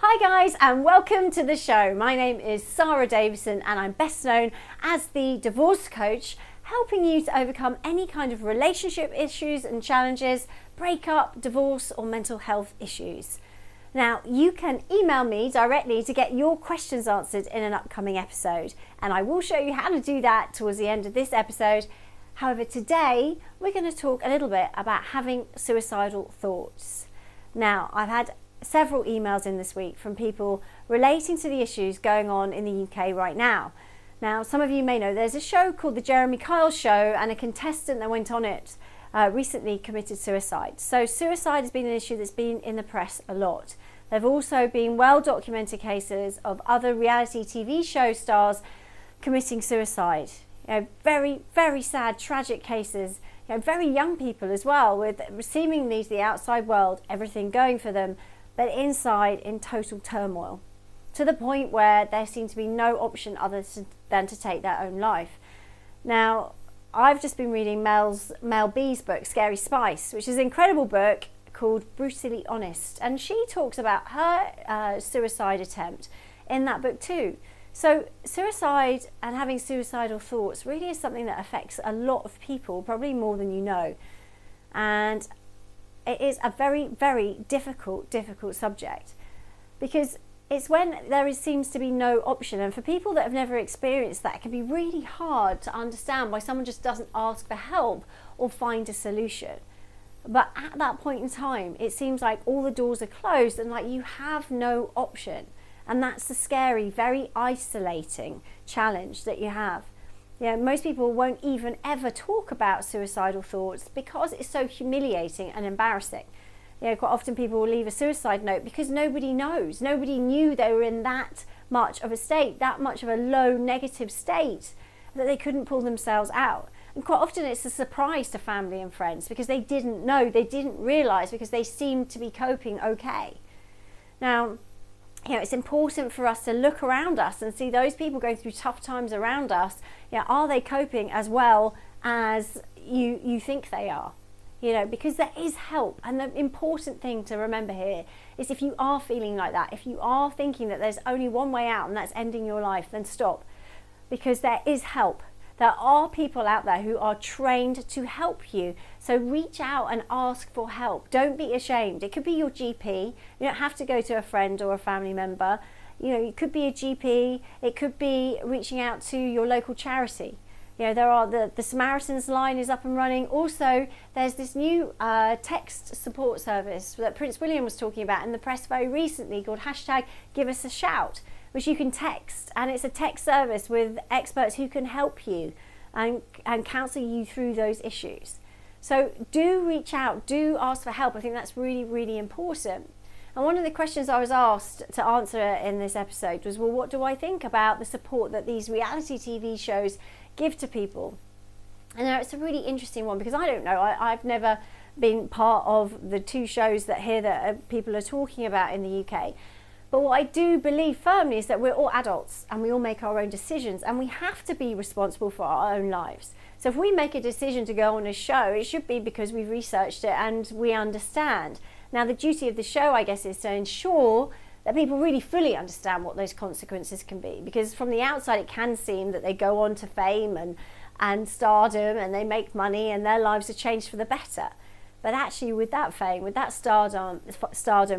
Hi guys, and welcome to the show. My name is Sarah Davison and I'm best known as the divorce coach, helping you to overcome any kind of relationship issues and challenges, breakup, divorce or mental health issues. Now, you can email me directly to get your questions answered in an upcoming episode, and I will show you how to do that towards the end of this episode. However, today we're going to talk a little bit about having suicidal thoughts. Now, I've had several emails in this week from people relating to the issues going on in the UK right now. Now, some of you may know there's a show called The Jeremy Kyle Show, and a contestant that went on it recently committed suicide. So suicide has been an issue that's been in the press a lot. There have also been well-documented cases of other reality TV show stars committing suicide. Very, very sad, tragic cases. Very young people as well, with seemingly to the outside world everything going for them, but inside in total turmoil, to the point where there seems to be no option other than to take their own life. Now, I've just been reading Mel B's book, Scary Spice, which is an incredible book called Brutally Honest, and she talks about her suicide attempt in that book too. So suicide and having suicidal thoughts really is something that affects a lot of people, probably more than you know. And it is a very, very difficult subject, because it's when there seems to be no option. And for people that have never experienced that, it can be really hard to understand why someone just doesn't ask for help or find a solution. But at that point in time, it seems like all the doors are closed and like you have no option. And that's the scary, very isolating challenge that you have. Most people won't even ever talk about suicidal thoughts because it's so humiliating and embarrassing. Quite often people will leave a suicide note because nobody knows. Nobody knew they were in that much of a state, that much of a low negative state, that they couldn't pull themselves out. And quite often it's a surprise to family and friends because they didn't know, they didn't realise, because they seemed to be coping okay. Now, it's important for us to look around us and see those people going through tough times around us. Are they coping as well as you think they are? Because there is help. And the important thing to remember here is, if you are feeling like that, if you are thinking that there's only one way out and that's ending your life, then stop, because there is help. There are people out there who are trained to help you. So reach out and ask for help. Don't be ashamed. It could be your GP. You don't have to go to a friend or a family member. It could be a GP. It could be reaching out to your local charity. There are the Samaritans line is up and running. Also, there's this new text support service that Prince William was talking about in the press very recently called #GiveUsAShout, which you can text, and it's a text service with experts who can help you and counsel you through those issues. So do reach out, do ask for help. I think that's really, really important. And one of the questions I was asked to answer in this episode was, well, what do I think about the support that these reality TV shows give to people? And it's a really interesting one, because I don't know, I've never been part of the two shows that people are talking about in the UK. But what I do believe firmly is that we're all adults and we all make our own decisions, and we have to be responsible for our own lives. So if we make a decision to go on a show, it should be because we've researched it and we understand. Now, the duty of the show, I guess, is to ensure that people really fully understand what those consequences can be, because from the outside it can seem that they go on to fame and stardom and they make money and their lives are changed for the better. But actually, with that fame, with that stardom,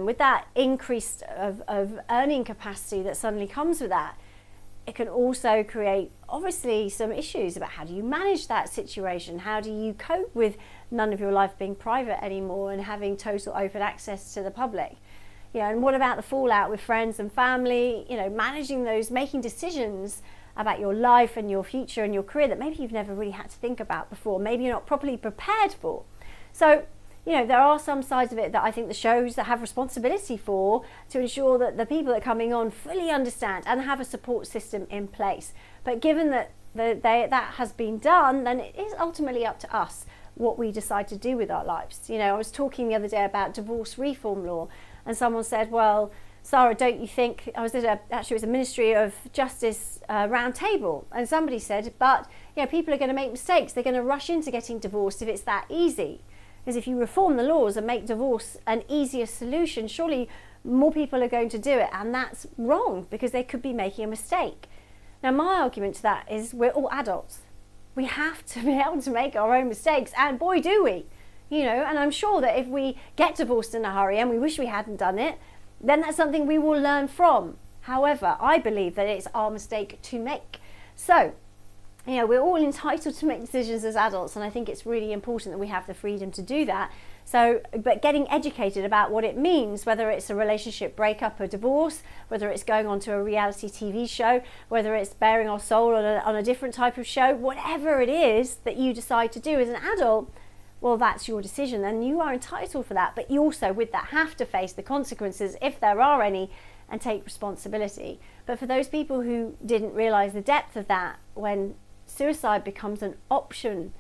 with that increase of earning capacity that suddenly comes with that, it can also create, obviously, some issues about how do you manage that situation? How do you cope with none of your life being private anymore and having total open access to the public? And what about the fallout with friends and family? Managing those, making decisions about your life and your future and your career that maybe you've never really had to think about before, maybe you're not properly prepared for. So, there are some sides of it that I think the shows that have responsibility for, to ensure that the people that are coming on fully understand and have a support system in place. But given that that has been done, then it is ultimately up to us what we decide to do with our lives. I was talking the other day about divorce reform law, and someone said, well, Sarah, don't you think, I was at it was a Ministry of Justice round table, and somebody said, but people are going to make mistakes. They're going to rush into getting divorced if it's that easy. Because if you reform the laws and make divorce an easier solution, surely more people are going to do it, and that's wrong because they could be making a mistake. Now, my argument to that is we're all adults. We have to be able to make our own mistakes, and boy, do we. And I'm sure that if we get divorced in a hurry and we wish we hadn't done it, then that's something we will learn from. However, I believe that it's our mistake to make. So, we're all entitled to make decisions as adults, and I think it's really important that we have the freedom to do that. So, but getting educated about what it means, whether it's a relationship breakup or divorce, whether it's going on to a reality TV show, whether it's bearing our soul on a different type of show, whatever it is that you decide to do as an adult, well, that's your decision and you are entitled for that. But you also, with that, have to face the consequences, if there are any, and take responsibility. But for those people who didn't realise the depth of that, when suicide becomes an option,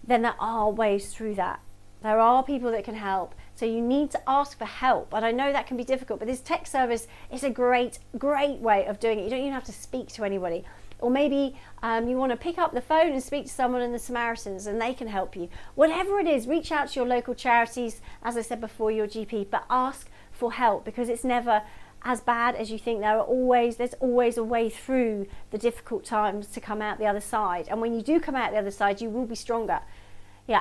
then there are ways through that. There are people that can help. So you need to ask for help. And I know that can be difficult, but this text service is a great way of doing it. You don't even have to speak to anybody. Or maybe you want to pick up the phone and speak to someone in the Samaritans and they can help you. Whatever it is, reach out to your local charities, as I said before, your GP, but ask for help, because it's never as bad as you think. There's always a way through the difficult times to come out the other side. And when you do come out the other side, you will be stronger.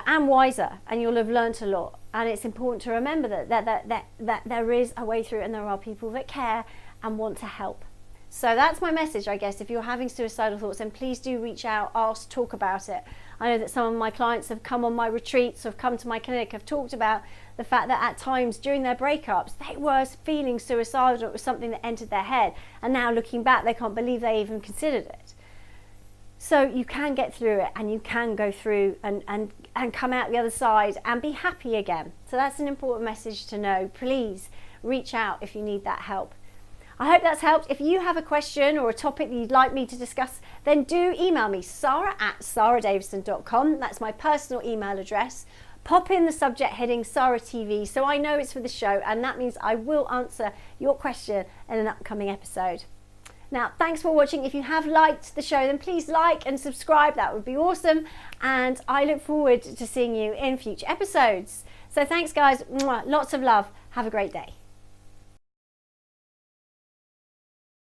And wiser, and you'll have learnt a lot. And it's important to remember that there is a way through, and there are people that care and want to help. So that's my message, I guess. If you're having suicidal thoughts, then please do reach out, ask, talk about it. I know that some of my clients have come on my retreats, have come to my clinic, have talked about the fact that at times during their breakups, they were feeling suicidal. It was something that entered their head. And now looking back, they can't believe they even considered it. So you can get through it, and you can go through and come out the other side and be happy again. So that's an important message to know. Please reach out if you need that help. I hope that's helped. If you have a question or a topic that you'd like me to discuss, then do email me, sarah@saradavison.com. That's my personal email address. Pop in the subject heading Sarah TV so I know it's for the show, and that means I will answer your question in an upcoming episode. Now, thanks for watching. If you have liked the show, then please like and subscribe. That would be awesome. And I look forward to seeing you in future episodes. So thanks, guys. Lots of love. Have a great day.